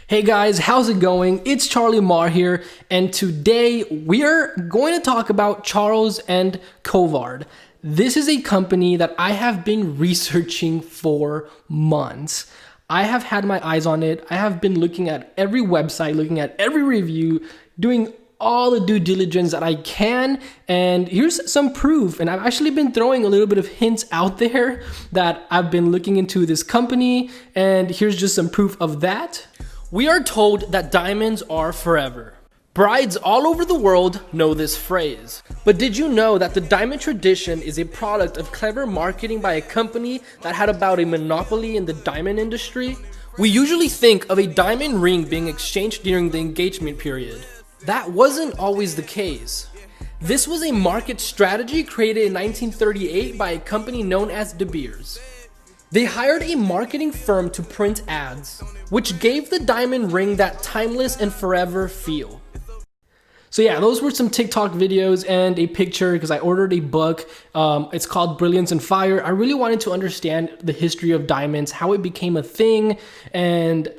Hey guys, how's it going? It's Charlie Marr here, and today we are going to talk about Charles and Colvard. This is a company that I have been researching for months. I have had my eyes on it. I have been looking at every website, looking at every review, doing all the due diligence that I can, and here's some proof. And I've actually been throwing a little bit of hints out there that I've been looking into this company, and here's just some proof of that. We are told that diamonds are forever. Brides all over the world know this phrase. But did you know that the diamond tradition is a product of clever marketing by a company that had about a monopoly in the diamond industry? We usually think of a diamond ring being exchanged during the engagement period. That wasn't always the case. This was a market strategy created in 1938 by a company known as De Beers. They hired a marketing firm to print ads, which gave the diamond ring that timeless and forever feel. So yeah, those were some TikTok videos and a picture because I ordered a book. It's called Brilliance and Fire. I really wanted to understand the history of diamonds, how it became a thing, and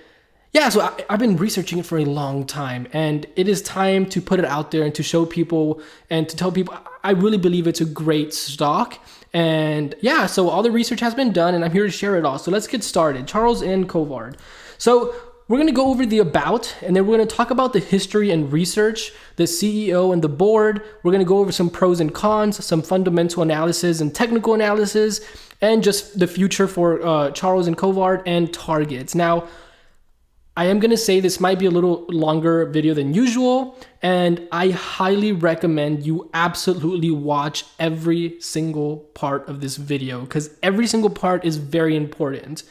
yeah, so I've been researching it for a long time, and it is time to put it out there and to show people and to tell people I really believe it's a great stock. And yeah, so all the research has been done, and I'm here to share it all. So let's get started. Charles and Colvard. So we're going to go over the about, and then we're going to talk about the history and research, the CEO and the board. We're going to go over some pros and cons, some fundamental analysis and technical analysis, and just the future for Charles and Colvard and targets. Now, I am going to say this might be a little longer video than usual, and I highly recommend you absolutely watch every single part of this video because every single part is very important.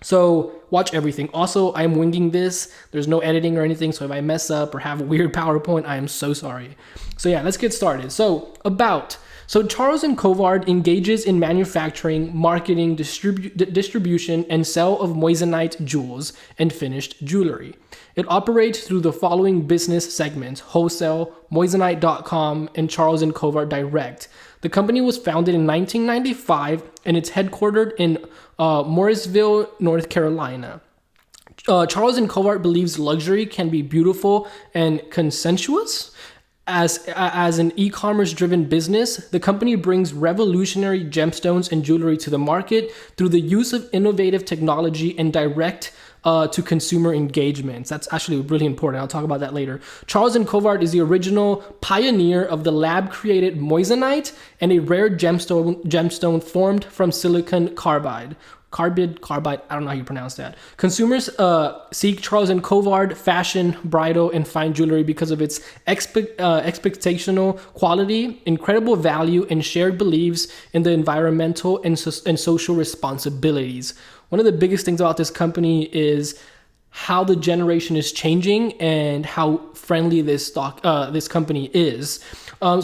So watch everything. Also, I'm winging this. There's no editing or anything, so if I mess up or have a weird PowerPoint, I am so sorry. So yeah, let's get started. So Charles and Colvard engages in manufacturing, marketing, distribution, and sale of Moissanite jewels and finished jewelry. It operates through the following business segments: wholesale, Moissanite.com, and Charles and Colvard Direct. The company was founded in 1995, and it's headquartered in Morrisville, North Carolina. Charles and Colvard believes luxury can be beautiful and consensuous. As an e-commerce driven business, the company brings revolutionary gemstones and jewelry to the market through the use of innovative technology and direct to consumer engagements. That's actually really important. I'll talk about that later. Charles and Colvard is the original pioneer of the lab-created Moissanite, and a rare gemstone formed from silicon carbide. Carbide, I don't know how you pronounce that. Consumers seek Charles and Colvard fashion, bridal, and fine jewelry because of its expectational quality, incredible value, and shared beliefs in the environmental and social responsibilities. One of the biggest things about this company is how the generation is changing and how friendly this company is.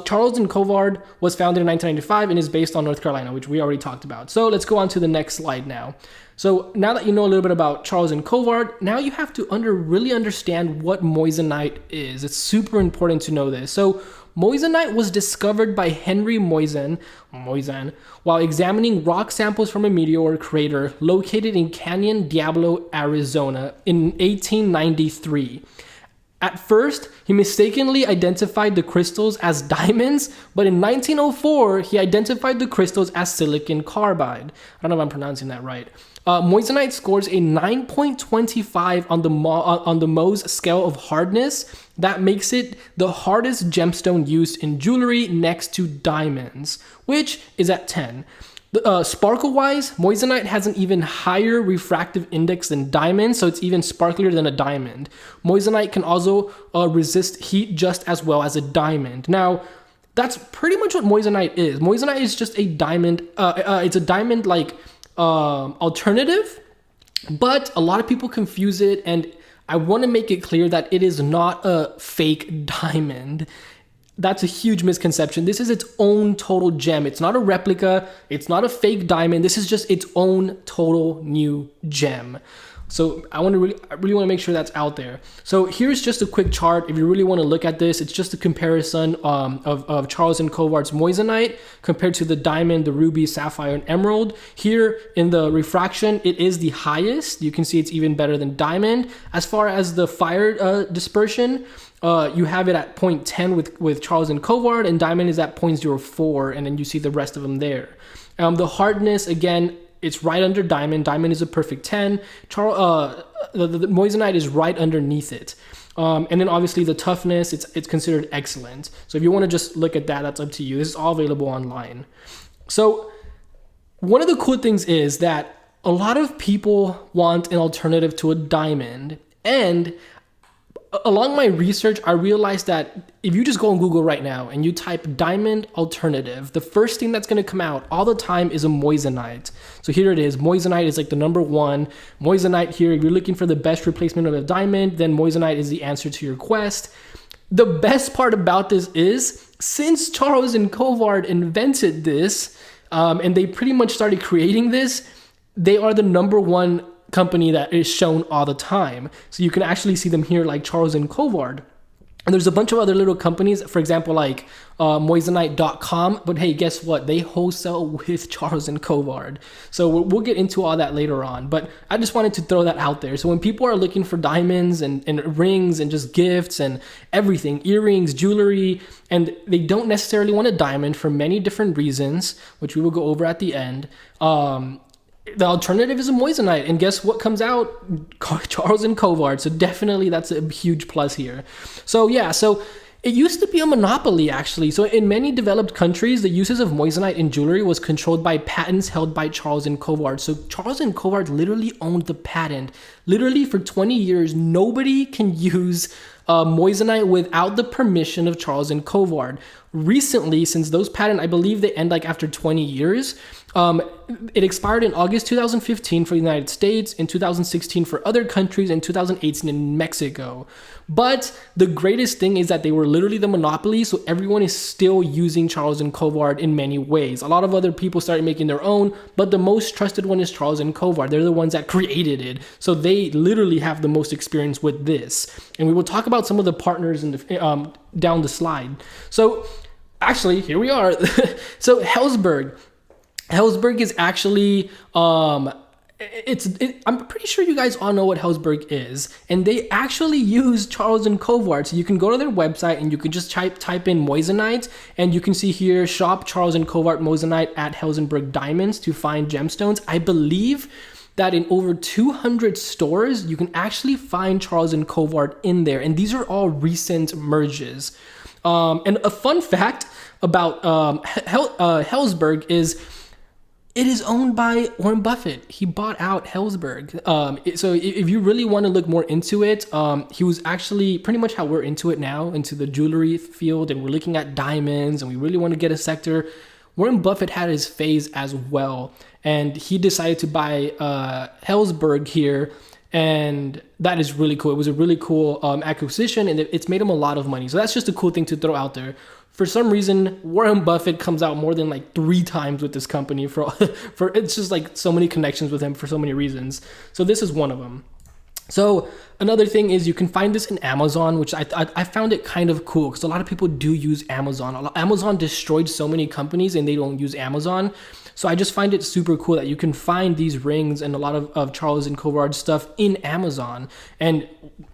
Charles and Colvard was founded in 1995 and is based on North Carolina, which we already talked about. So let's go on to the next slide now. So now that you know a little bit about Charles and Colvard, now you have to really understand what Moissanite is. It's super important to know this. So Moissanite was discovered by Henry Moissan while examining rock samples from a meteor crater located in Canyon Diablo, Arizona in 1893. At first, he mistakenly identified the crystals as diamonds, but in 1904, he identified the crystals as silicon carbide. I don't know if I'm pronouncing that right. Moissanite scores a 9.25 on the Mohs scale of hardness. That makes it the hardest gemstone used in jewelry next to diamonds, which is at 10. Sparkle-wise, Moissanite has an even higher refractive index than diamonds, so it's even sparklier than a diamond. Moissanite can also resist heat just as well as a diamond. Now, that's pretty much what Moissanite is. Moissanite is just a diamond. It's a diamond-like alternative, but a lot of people confuse it, and I want to make it clear that it is not a fake diamond. That's a huge misconception. This is its own total gem. It's not a replica. It's not a fake diamond. This is just its own total new gem. So I really want to make sure that's out there. So here's just a quick chart. If you really want to look at this, it's just a comparison of Charles and Colvard's Moissanite compared to the diamond, the ruby, sapphire, and emerald. Here in the refraction, it is the highest. You can see it's even better than diamond. As far as the fire dispersion, you have it at 0.10 with Charles and Colvard, and diamond is at 0.04, and then you see the rest of them there. The hardness, again, it's right under diamond. Diamond is a perfect 10. The Moissanite is right underneath it. And then obviously the toughness, it's considered excellent. So if you want to just look at that, that's up to you. This is all available online. So one of the cool things is that a lot of people want an alternative to a diamond. And along my research, I realized that if you just go on Google right now and you type diamond alternative, the first thing that's going to come out all the time is a Moissanite. So here it is. Moissanite is like the number one. Moissanite here, if you're looking for the best replacement of a diamond, then Moissanite is the answer to your quest. The best part about this is, since Charles and Colvard invented this, and they pretty much started creating this, they are the number one company that is shown all the time. So you can actually see them here, like Charles and Colvard. And there's a bunch of other little companies, for example, like Moissanite.com. But hey, guess what? They wholesale with Charles and Colvard. So we'll get into all that later on. But I just wanted to throw that out there. So when people are looking for diamonds and rings and just gifts and everything, earrings, jewelry, and they don't necessarily want a diamond for many different reasons, which we will go over at the end, the alternative is a Moissanite, and guess what comes out? Charles and Colvard. So definitely that's a huge plus here. So yeah, so it used to be a monopoly actually. So in many developed countries, the uses of Moissanite in jewelry was controlled by patents held by Charles and Colvard. So Charles and Colvard literally owned the patent. Literally for 20 years, nobody can use Moissanite without the permission of Charles and Colvard. Recently, since those patents, I believe they end like after 20 years, it expired in August 2015 for the United States, in 2016 for other countries, and 2018 in Mexico. But the greatest thing is that they were literally the monopoly, so everyone is still using Charles and Colvard in many ways. A lot of other people started making their own, but the most trusted one is Charles and Colvard. They're the ones that created it, so they literally have the most experience with this. And we will talk about some of the partners in the, down the slide. So actually, here we are. So Helzberg is actually, I'm pretty sure you guys all know what Helzberg is, and they actually use Charles and Colvard. So you can go to their website and you can just type in Moissanite, and you can see here, shop Charles and Colvard Moissanite at Helzberg Diamonds to find gemstones. I believe that in over 200 stores, you can actually find Charles and Colvard in there, and these are all recent merges. And a fun fact about Helzberg is it is owned by Warren Buffett. He bought out Helzberg. So if you really want to look more into it, he was actually pretty much how we're into it now, into the jewelry field, and we're looking at diamonds, and we really want to get a sector. Warren Buffett had his phase as well, and he decided to buy Helzberg here, and that is really cool. It was a really cool acquisition, and it's made him a lot of money. So that's just a cool thing to throw out there. For some reason, Warren Buffett comes out more than like 3 times with this company for it's just like so many connections with him for so many reasons. So this is one of them. So another thing is you can find this in Amazon, which I found it kind of cool because a lot of people do use Amazon. Amazon destroyed so many companies and they don't use Amazon. So I just find it super cool that you can find these rings and a lot of Charles and Colvard stuff in Amazon. And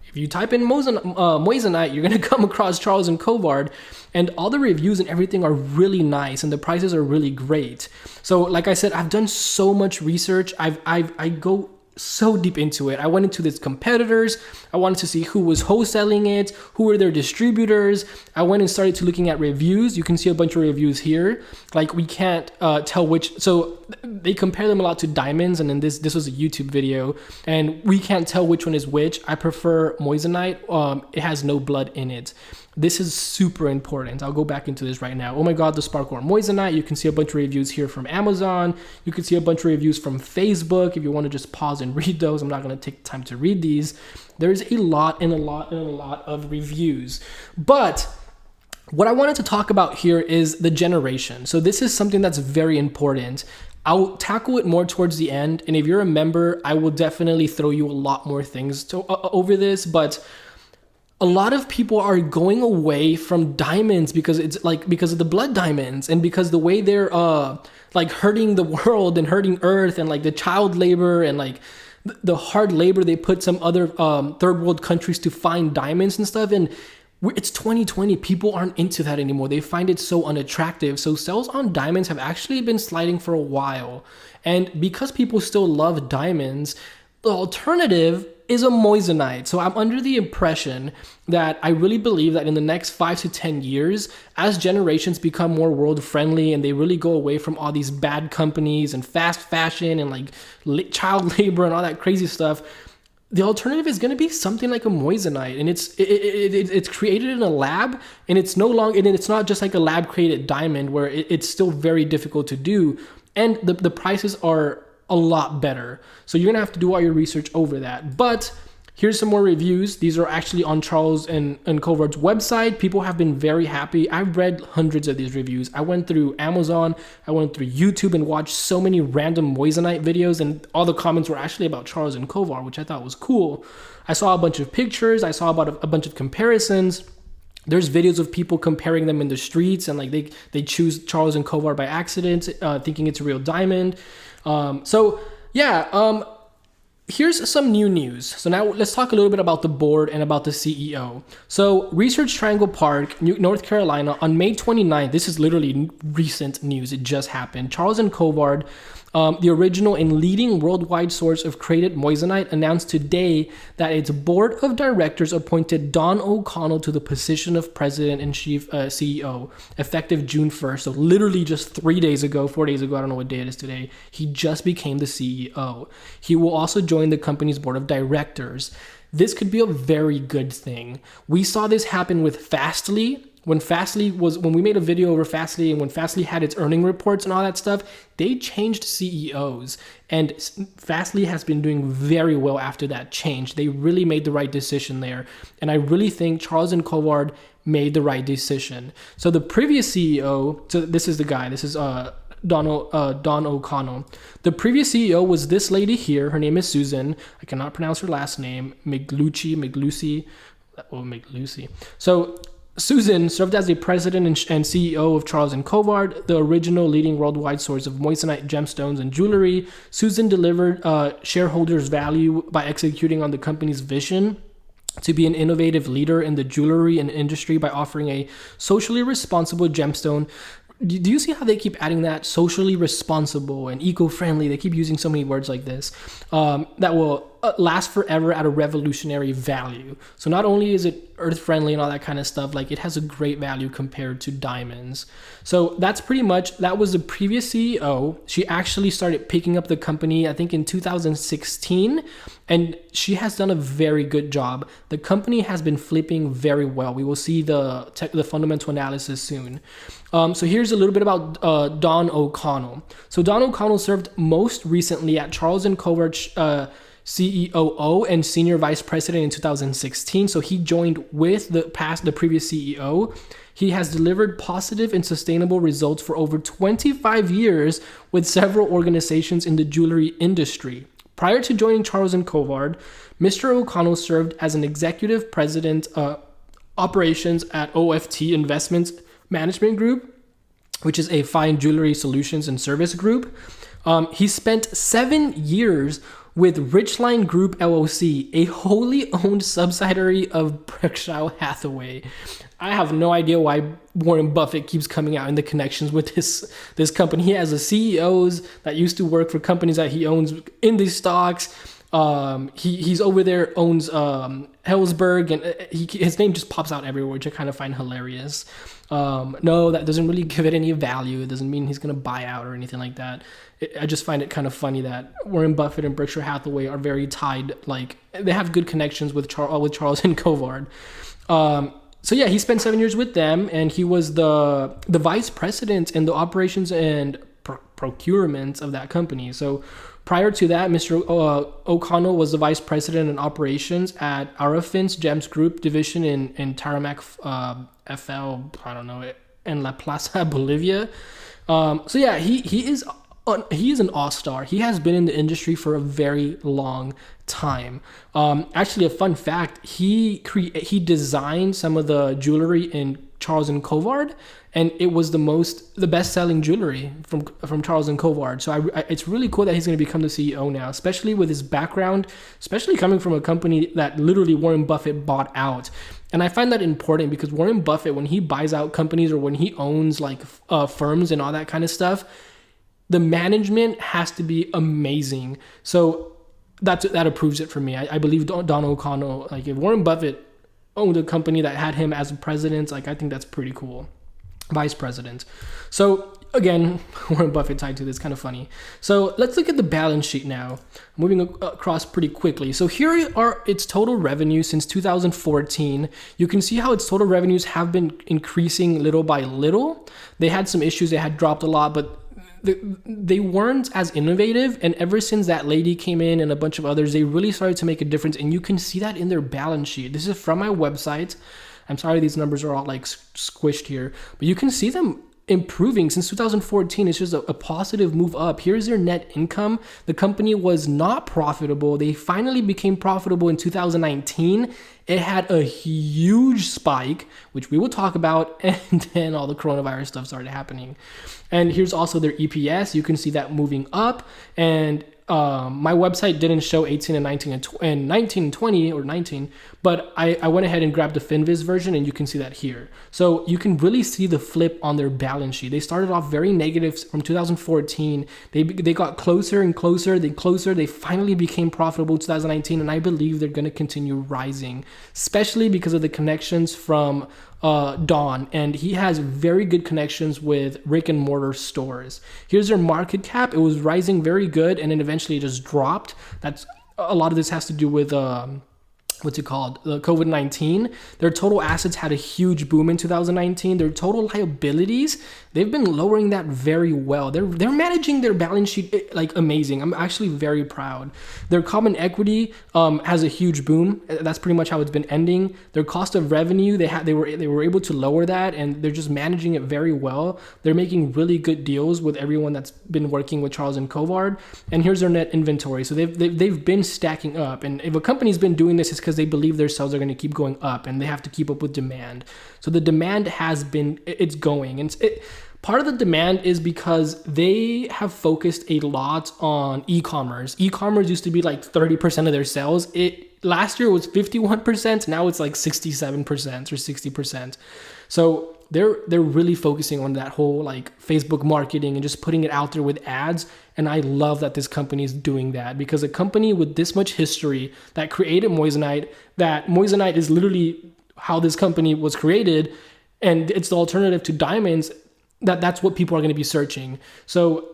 if you type in Moissanite, you're going to come across Charles and Colvard, and all the reviews and everything are really nice, and the prices are really great. So like I said, I've done so much research. I go so deep into it. I went into these competitors. I wanted to see who was wholesaling it, who were their distributors. I went and started to looking at reviews. You can see a bunch of reviews here. Like we can't tell which, so they compare them a lot to diamonds, and then this was a YouTube video, and we can't tell which one is which. I prefer Moissanite. It has no blood in it. This is super important. I'll go back into this right now. Oh my God, the Sparkle Moissanite. You can see a bunch of reviews here from Amazon. You can see a bunch of reviews from Facebook. If you want to just pause and read those, I'm not going to take time to read these. There's a lot of reviews. But what I wanted to talk about here is the generation. So this is something that's very important. I'll tackle it more towards the end. And if you're a member, I will definitely throw you a lot more things over this. But a lot of people are going away from diamonds because because of the blood diamonds, and because the way they're hurting the world and hurting Earth, and like the child labor and like the hard labor they put some other third world countries to find diamonds and stuff. And it's 2020. People aren't into that anymore. They find it so unattractive. So sales on diamonds have actually been sliding for a while. And because people still love diamonds, the alternative is a moissanite. So I'm under the impression that I really believe that in the next 5 to 10 years, as generations become more world friendly and they really go away from all these bad companies and fast fashion and like child labor and all that crazy stuff, the alternative is going to be something like a moissanite, and it's created in a lab, and it's not just like a lab created diamond where it's still very difficult to do, and the prices are a lot better. So you're gonna have to do all your research over that. But here's some more reviews. These are actually on Charles and Colvard's website. People have been very happy. I've read hundreds of these reviews. I went through Amazon, I went through YouTube and watched so many random moissanite videos, and all the comments were actually about Charles and Colvard, which I thought was cool. I saw a bunch of pictures. I saw about a bunch of comparisons. There's videos of people comparing them in the streets, and like they choose Charles and Colvard by accident, thinking it's a real diamond. Here's some new news. So now let's talk a little bit about the board and about the CEO. So Research Triangle Park, North Carolina, on May 29th, this is literally recent news, it just happened. Charles and Colvard, the original and leading worldwide source of created moissanite, announced today that its board of directors appointed Don O'Connell to the position of president and chief CEO, effective June 1st. So literally just 4 days ago, I don't know what day it is today, he just became the CEO. He will also join the company's board of directors. This could be a very good thing. We saw this happen with Fastly. When we made a video over Fastly, and when Fastly had its earning reports and all that stuff, they changed CEOs, and Fastly has been doing very well after that change. They really made the right decision there, and I really think Charles and Colvard made the right decision. So the previous CEO, so this is the guy, this is Don O'Connell. The previous CEO was this lady here. Her name is Susan. I cannot pronounce her last name. Miglucci. So Susan served as the president and CEO of Charles & Colvard, the original leading worldwide source of moissanite gemstones and jewelry. Susan delivered shareholders value by executing on the company's vision to be an innovative leader in the jewelry and industry by offering a socially responsible gemstone. Do you see how they keep adding that? Socially responsible and eco-friendly. They keep using so many words like this that will last forever at a revolutionary value. So not only is it earth-friendly and all that kind of stuff, like it has a great value compared to diamonds. So that was the previous CEO. She actually started picking up the company, I think in 2016, and she has done a very good job. The company has been flipping very well. We will see the fundamental analysis soon. So here's a little bit about Don O'Connell. So Don O'Connell served most recently at Charles & Colvard COO and senior vice president in 2016. So he joined with the previous CEO. He has delivered positive and sustainable results for over 25 years with several organizations in the jewelry industry. Prior to joining Charles & Colvard, Mr. O'Connell served as an executive president operations at OFT Investments Management Group, which is a fine jewelry solutions and service group. He spent 7 years with Richline Group LLC, a wholly owned subsidiary of Berkshire Hathaway. I have no idea why Warren Buffett keeps coming out in the connections with this company. He has the CEOs that used to work for companies that he owns in these stocks. He's over there, owns Hellsberg, and his name just pops out everywhere, which I kind of find hilarious. No, that doesn't really give it any value. It doesn't mean he's going to buy out or anything like that. I just find it kind of funny that Warren Buffett and Berkshire Hathaway are very tied. Like they have good connections with Charles and Colvard. So yeah, he spent 7 years with them, and he was the vice president in the operations and procurement of that company. So prior to that, Mr. O'Connell was the vice president in operations at Arafin's Gems Group division in Tarmac, FL, in La Plaza, Bolivia. So yeah, he is he is an all-star. He has been in the industry for a very long time. Actually, a fun fact: he designed some of the jewelry in Charles and Colvard, and it was the best-selling jewelry from Charles and Colvard. So it's really cool that he's going to become the CEO now, especially with his background, especially coming from a company that literally Warren Buffett bought out. And I find that important because Warren Buffett, when he buys out companies or when he owns like firms and all that kind of stuff, the management has to be amazing. So that approves it for me. I believe Don O'Connell, like if Warren Buffett owned a company that had him as a president, like I think that's pretty cool. Vice president. So again, Warren Buffett tied to this, kind of funny. So let's look at the balance sheet now. Moving across pretty quickly. So here are its total revenue since 2014. You can see how its total revenues have been increasing little by little. They had some issues. They had dropped a lot, but they weren't as innovative, and ever since that lady came in and a bunch of others, they really started to make a difference, and you can see that in their balance sheet. This is from my website. I'm sorry these numbers are all like squished here, but you can see them improving since 2014. It's just a positive move up. Here's their net income. The company was not profitable. They finally became profitable in 2019. It had a huge spike, which we will talk about, and then all the coronavirus stuff started happening. And here's also their EPS. You can see that moving up, and my website didn't show 18 and 19 and 19 and 20 or 19, but I went ahead and grabbed the Finviz version, and you can see that here. So you can really see the flip on their balance sheet. They started off very negative from 2014. They got closer and closer. They finally became profitable in 2019, and I believe they're going to continue rising, especially because of the connections from Don, and he has very good connections with brick and mortar stores. Here's their market cap. It was rising very good, and then eventually it just dropped. That's a lot of this has to do with what's it called? The COVID-19. Their total assets had a huge boom in 2019. Their total liabilities, they've been lowering that very well. They're managing their balance sheet like amazing. I'm actually very proud. Their common equity has a huge boom. That's pretty much how it's been ending. Their cost of revenue, they were able to lower that, and they're just managing it very well. They're making really good deals with everyone that's been working with Charles and Colvard. And here's their net inventory. So they've been stacking up. And if a company's been doing this, it's because they believe their sales are going to keep going up, and they have to keep up with demand. So the demand it's going, and part of the demand is because they have focused a lot on e-commerce. E-commerce used to be like 30% of their sales. Last year was 51%. Now it's like 67% or 60%. So they're really focusing on that whole like Facebook marketing and just putting it out there with ads. And I love that this company is doing that, because a company with this much history that created Moissanite, that Moissanite is literally how this company was created, and it's the alternative to diamonds, that's what people are going to be searching. So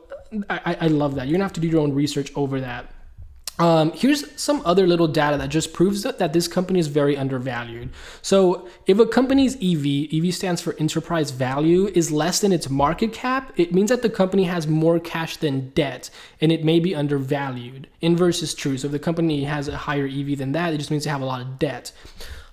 I love that. You're going to have to do your own research over that. Here's some other little data that just proves that this company is very undervalued. So if a company's EV stands for enterprise value, is less than its market cap, it means that the company has more cash than debt, and it may be undervalued. Inverse is true. So if the company has a higher EV than that, it just means they have a lot of debt.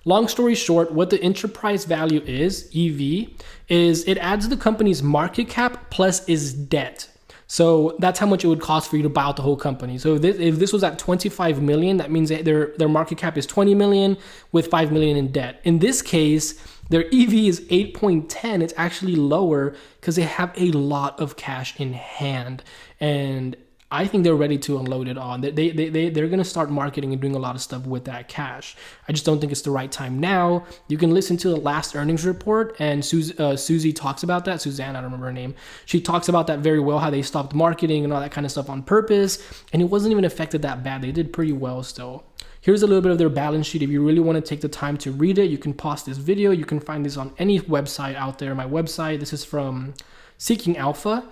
Long story short, what the enterprise value is, EV, is it adds the company's market cap plus its debt. So that's how much it would cost for you to buy out the whole company. So if this was at 25 million, that means that their market cap is 20 million with 5 million in debt. In this case, their EV is 8.10. It's actually lower because they have a lot of cash in hand. And I think they're ready to unload it all. They're going to start marketing and doing a lot of stuff with that cash. I just don't think it's the right time now. You can listen to the last earnings report, and Susie talks about that. Suzanne, I don't remember her name. She talks about that very well, how they stopped marketing and all that kind of stuff on purpose, and it wasn't even affected that bad. They did pretty well still. Here's a little bit of their balance sheet. If you really want to take the time to read it, you can pause this video. You can find this on any website out there. My website, this is from Seeking Alpha.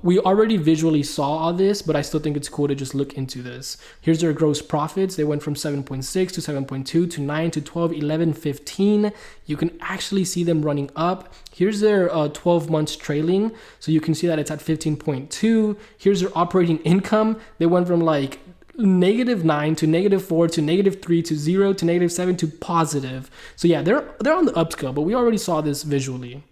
We already visually saw all this, but I still think it's cool to just look into this. Here's their gross profits. They went from 7.6 to 7.2 to 9 to 12, 11, 15. You can actually see them running up. Here's their 12 months trailing. So you can see that it's at 15.2. Here's their operating income. They went from like -9 to -4 to -3 to 0 to -7 to positive. So yeah, they're on the upscale, but we already saw this visually.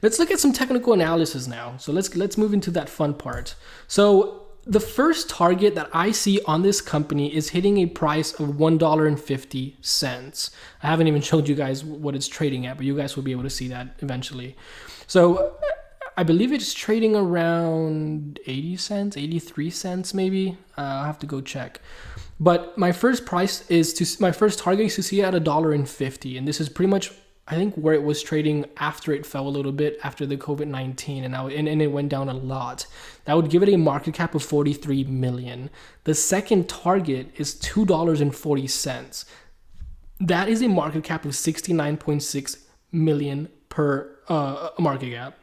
Let's look at some technical analysis now. So let's move into that fun part. So the first target that I see on this company is hitting a price of $1.50. I haven't even showed you guys what it's trading at, but you guys will be able to see that eventually. So I believe it's trading around 80 cents, 83 cents maybe. I'll have to go check. But my first target is to see it at $1.50, and this is pretty much, I think, where it was trading after it fell a little bit after the COVID-19, and it went down a lot. That would give it a market cap of 43 million. The second target is $2.40. That is a market cap of 69.6 million per market cap.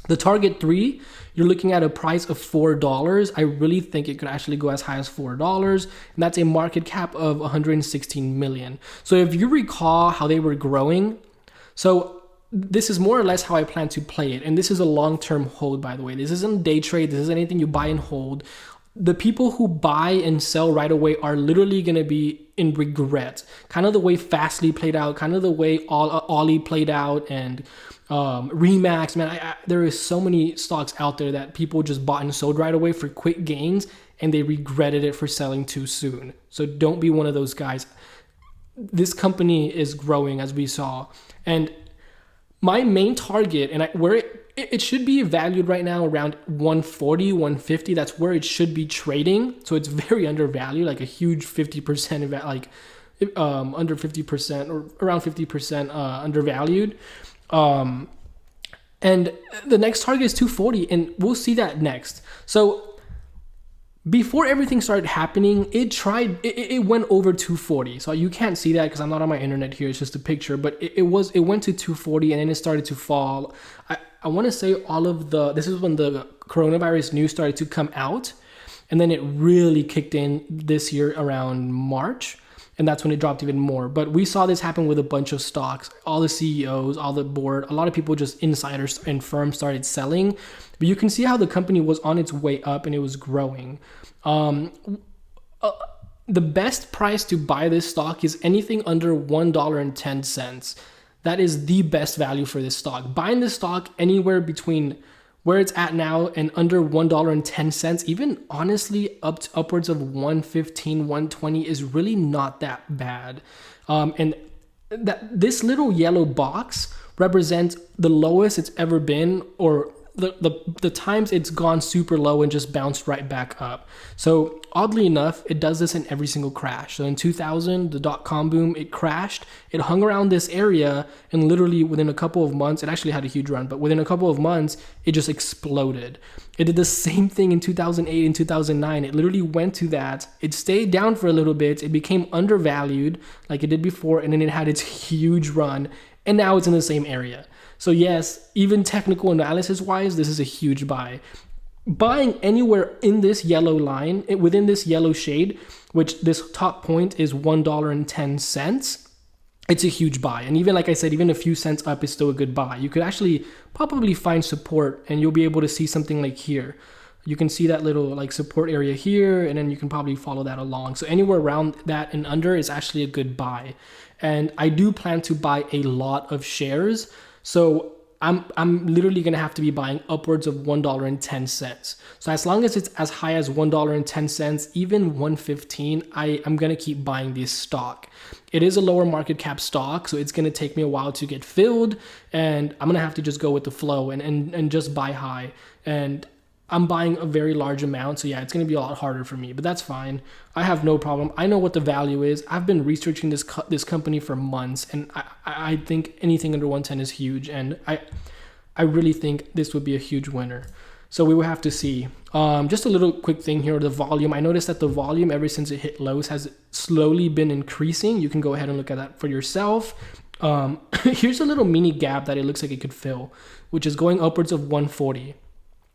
The target 3, you're looking at a price of $4. I really think it could actually go as high as $4, and that's a market cap of 116 million. So if you recall how they were growing, so this is more or less how I plan to play it. And this is a long-term hold, by the way. This isn't day trade. This isn't anything you buy and hold. The people who buy and sell right away are literally going to be in regret. Kind of the way Fastly played out, kind of the way Ollie played out, and Remax. Man, there is so many stocks out there that people just bought and sold right away for quick gains, and they regretted it for selling too soon. So don't be one of those guys. This company is growing, as we saw. And my main target, and where it should be valued right now around 140, 150. That's where it should be trading. So it's very undervalued, like a huge 50%, like under 50% or around 50% undervalued. And the next target is 240, and we'll see that next. So before everything started happening, it went over 240. So you can't see that because I'm not on my internet here. It's just a picture, but it went to 240, and then it started to fall. I want to say this is when the coronavirus news started to come out, and then it really kicked in this year around March, and that's when it dropped even more. But we saw this happen with a bunch of stocks. All the CEOs, all the board, a lot of people, just insiders and firms, started selling. But you can see how the company was on its way up and it was growing. The best price to buy this stock is anything under $1.10. That is the best value for this stock. Buying this stock anywhere between where it's at now and under $1.10, even honestly upwards of $1.15, $1.20 is really not that bad. And this little yellow box represents the lowest it's ever been, or the times it's gone super low and just bounced right back up. So oddly enough, it does this in every single crash. So in 2000, the dot-com boom, it crashed. It hung around this area, and literally within a couple of months, it actually had a huge run, but within a couple of months, it just exploded. It did the same thing in 2008 and 2009. It literally went to that. It stayed down for a little bit. It became undervalued like it did before, and then it had its huge run, and now it's in the same area. So yes, even technical analysis wise, this is a huge buy. Buying anywhere in this yellow line, within this yellow shade, which this top point is $1.10, it's a huge buy. And even like I said, even a few cents up is still a good buy. You could actually probably find support, and you'll be able to see something like here. You can see that little like support area here, and then you can probably follow that along. So anywhere around that and under is actually a good buy. And I do plan to buy a lot of shares. So I'm literally going to have to be buying upwards of $1.10. So as long as it's as high as $1.10, even $1.15, I'm going to keep buying this stock. It is a lower market cap stock, so it's going to take me a while to get filled, and I'm going to have to just go with the flow and just buy high. And I'm buying a very large amount, so yeah, it's going to be a lot harder for me, but that's fine. I have no problem. I know what the value is. I've been researching this company for months, and I think anything under 110 is huge, and I really think this would be a huge winner. So we will have to see. Just a little quick thing here, the volume. I noticed that the volume ever since it hit lows has slowly been increasing. You can go ahead and look at that for yourself. Here's a little mini gap that it looks like it could fill, which is going upwards of 140.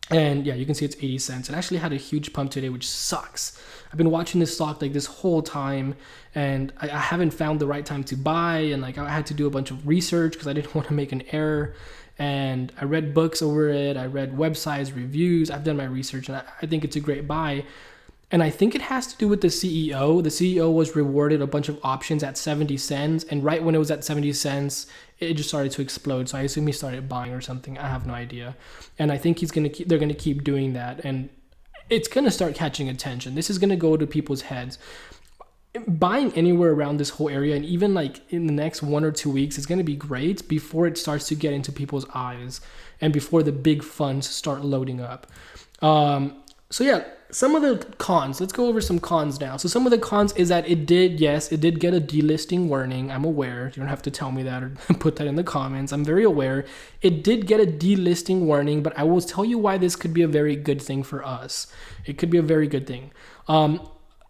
And yeah, you can see it's 80 cents. It actually had a huge pump today, which sucks. I've been watching this stock like this whole time, and I haven't found the right time to buy. And like I had to do a bunch of research because I didn't want to make an error. And I read books over it. I read websites, reviews. I've done my research, and I think it's a great buy. And I think it has to do with the CEO. The CEO was rewarded a bunch of options at 70 cents. And right when it was at 70 cents, it just started to explode. So I assume he started buying or something. I have no idea. And I think they're going to keep doing that. And it's going to start catching attention. This is going to go to people's heads. Buying anywhere around this whole area, and even like in the next 1 or 2 weeks, is going to be great before it starts to get into people's eyes and before the big funds start loading up. So yeah, some of the cons. Let's go over some cons now. So some of the cons is that it did get a delisting warning. I'm aware. You don't have to tell me that or put that in the comments. I'm very aware. It did get a delisting warning, but I will tell you why this could be a very good thing for us. It could be a very good thing.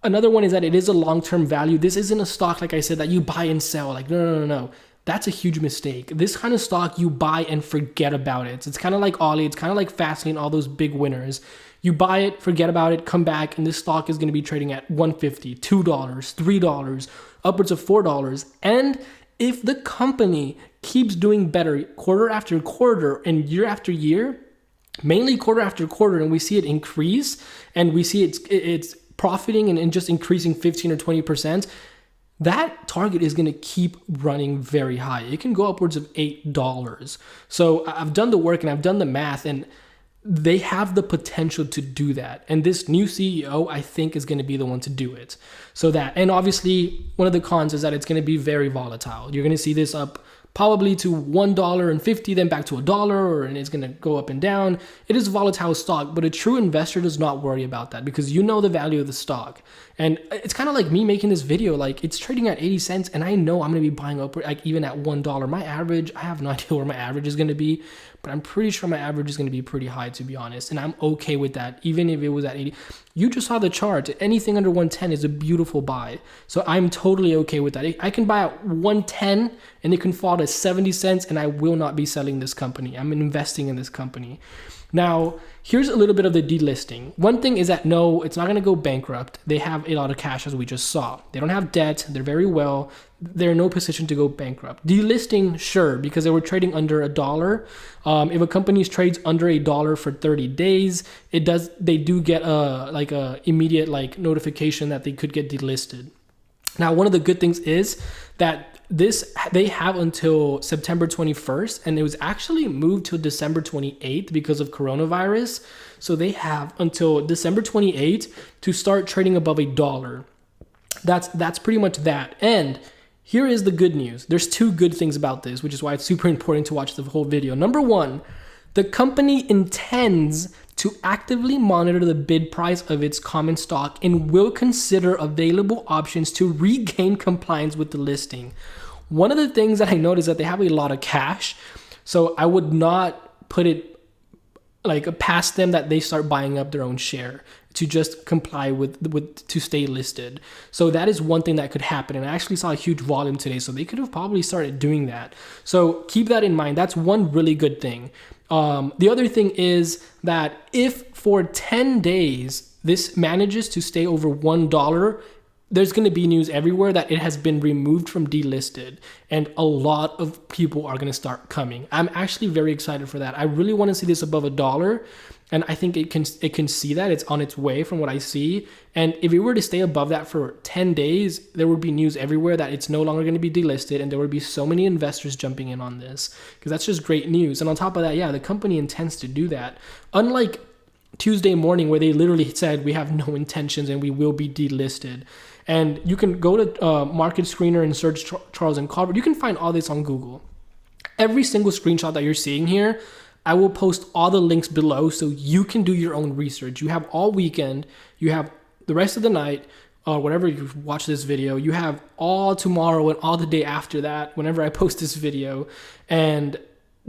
Another one is that it is a long-term value. This isn't a stock, like I said, that you buy and sell. Like, no. That's a huge mistake. This kind of stock, you buy and forget about it. It's kind of like Ollie. It's kind of like Fastlane, all those big winners. You buy it, forget about it, come back, and this stock is going to be trading at $1.50, $2, $3, upwards of $4. And if the company keeps doing better quarter after quarter and year after year, mainly quarter after quarter, and we see it increase, and we see it's profiting and just increasing 15 or 20%, that target is going to keep running very high. It can go upwards of $8. So I've done the work and I've done the math, and they have the potential to do that. And this new CEO, I think, is going to be the one to do it. And obviously, one of the cons is that it's going to be very volatile. You're going to see this up probably to $1.50, then back to $1, and it's going to go up and down. It is a volatile stock, but a true investor does not worry about that because you know the value of the stock. And it's kind of like me making this video. Like, it's trading at 80 cents, and I know I'm going to be buying up like even at $1. My average, I have no idea where my average is going to be, but I'm pretty sure my average is going to be pretty high, to be honest. And I'm okay with that, even if it was at 80. You just saw the chart. Anything under 110 is a beautiful buy. So I'm totally okay with that. I can buy at 110 and it can fall to 70 cents, and I will not be selling this company. I'm investing in this company. Now, here's a little bit of the delisting. One thing is that no, it's not going to go bankrupt. They have a lot of cash, as we just saw. They don't have debt. They're very well. They're in no position to go bankrupt. Delisting, sure, because they were trading under $1. If a company trades under $1 for 30 days, they do get a immediate notification that they could get delisted. Now, one of the good things is that they have until September 21st, and it was actually moved to December 28th because of coronavirus. So they have until December 28th to start trading above $1. That's pretty much that. And here is the good news. There's two good things about this, which is why it's super important to watch the whole video. Number one, the company intends to actively monitor the bid price of its common stock and will consider available options to regain compliance with the listing. One of the things that I noticed is that they have a lot of cash, so I would not put it past them that they start buying up their own share to just comply with to stay listed. So that is one thing that could happen, and I actually saw a huge volume today, so they could have probably started doing that. So keep that in mind. That's one really good thing. The other thing is that if for 10 days this manages to stay over $1, there's going to be news everywhere that it has been removed from delisted, and a lot of people are going to start coming. I'm actually very excited for that. I really want to see this above $1, and I think it can see that it's on its way from what I see. And if it were to stay above that for 10 days, there would be news everywhere that it's no longer going to be delisted, and there would be so many investors jumping in on this because that's just great news. And on top of that, yeah, the company intends to do that. Unlike Tuesday morning where they literally said we have no intentions and we will be delisted. And you can go to Market Screener and search Charles and Colvard. You can find all this on Google. Every single screenshot that you're seeing here, I will post all the links below so you can do your own research. You have all weekend. You have the rest of the night, whenever you watch this video. You have all tomorrow and all the day after that, whenever I post this video, and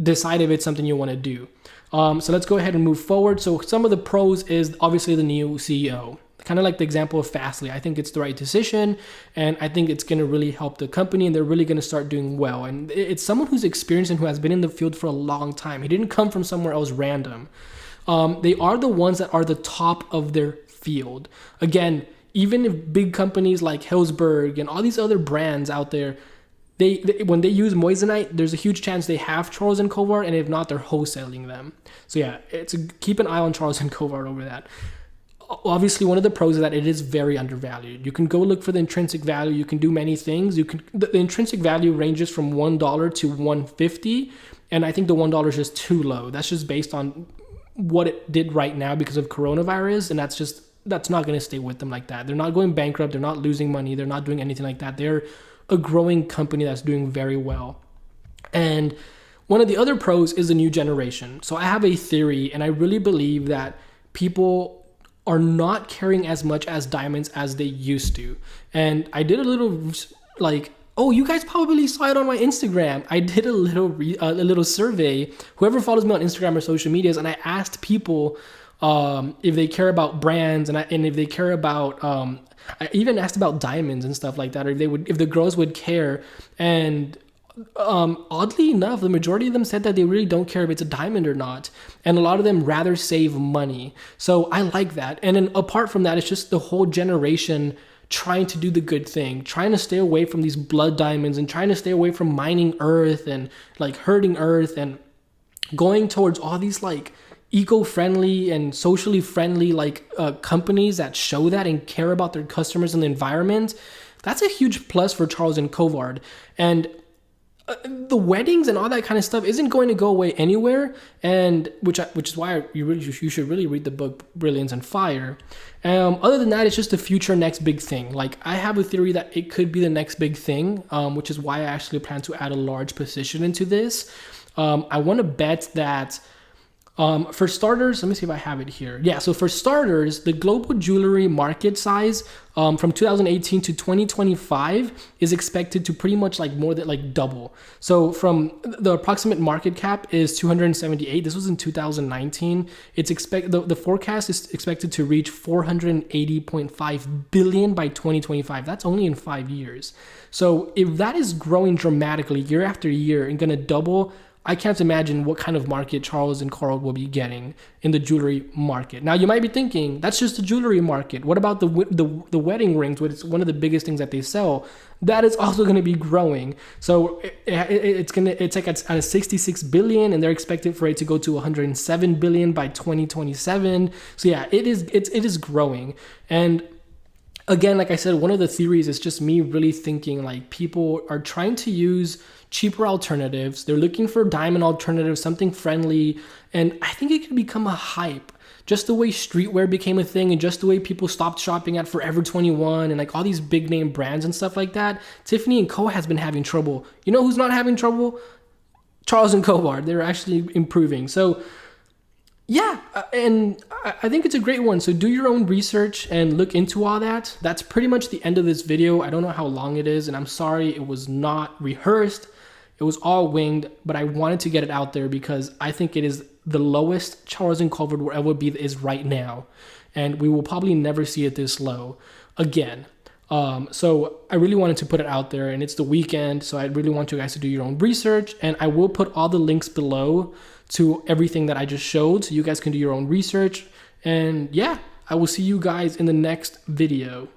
decide if it's something you want to do. So let's go ahead and move forward. So some of the pros is obviously the new CEO. Kind of like the example of Fastly. I think it's the right decision, and I think it's going to really help the company, and they're really going to start doing well. And it's someone who's experienced and who has been in the field for a long time. He didn't come from somewhere else random. They are the ones that are the top of their field. Again, even if big companies like Hillsberg and all these other brands out there, when they use Moissanite, there's a huge chance they have Charles and Colvard, and if not, they're wholesaling them. So yeah, keep an eye on Charles and Colvard over that. obviously one of the pros is that it is very undervalued. You can go look for the intrinsic value. You can do many things. The intrinsic value ranges from $1 to $1.50, and I think the $1 is just too low. That's just based on what it did right now because of coronavirus, and that's not going to stay with them like that. They're not going bankrupt. They're not losing money. They're not doing anything like that. They're a growing company that's doing very well. And one of the other pros is the new generation. So I have a theory, and I really believe that people are not caring as much as diamonds as they used to. And I did a little you guys probably saw it on my Instagram. I did a little survey. Whoever follows me on Instagram or social medias, and I asked people if they care about brands, and if they care about. I even asked about diamonds and stuff like that, or if the girls would care. And oddly enough, the majority of them said that they really don't care if it's a diamond or not, and a lot of them rather save money. So I like that. And then apart from that, it's just the whole generation trying to do the good thing, trying to stay away from these blood diamonds, and trying to stay away from mining earth and like hurting earth, and going towards all these like eco-friendly and socially friendly companies that show that and care about their customers and the environment. That's a huge plus for Charles and Colvard. And the weddings and all that kind of stuff isn't going to go away anywhere, and which is why you should really read the book Brilliance and Fire. Other than that, it's just the future next big thing. Like, I have a theory that it could be the next big thing, which is why I actually plan to add a large position into this. I want to bet that for starters, let me see if I have it here. Yeah, so for starters, the global jewelry market size from 2018 to 2025 is expected to pretty much more than double. So from the approximate market cap is 278. This was in 2019. The forecast is expected to reach 480.5 billion by 2025. That's only in 5 years. So if that is growing dramatically year after year and going to double, I can't imagine what kind of market Charles and Carl will be getting in the jewelry market. Now, you might be thinking, that's just the jewelry market. What about the wedding rings, which is one of the biggest things that they sell? That is also going to be growing. So it's like at a 66 billion, and they're expected for it to go to 107 billion by 2027. So yeah, it is growing. And again, like I said, one of the theories is just me really thinking people are trying to use cheaper alternatives. They're looking for diamond alternatives, something friendly. And I think it could become a hype. Just the way streetwear became a thing, and just the way people stopped shopping at Forever 21 and all these big name brands and stuff like that. Tiffany & Co. has been having trouble. You know who's not having trouble? Charles and Colvard. They're actually improving. So yeah, and I think it's a great one. So do your own research and look into all that. That's pretty much the end of this video. I don't know how long it is, and I'm sorry it was not rehearsed. It was all winged, but I wanted to get it out there because I think it is the lowest Charles and Colvard will ever be is right now. And we will probably never see it this low again. So I really wanted to put it out there, and it's the weekend. So I really want you guys to do your own research, and I will put all the links below to everything that I just showed, so you guys can do your own research. And yeah, I will see you guys in the next video.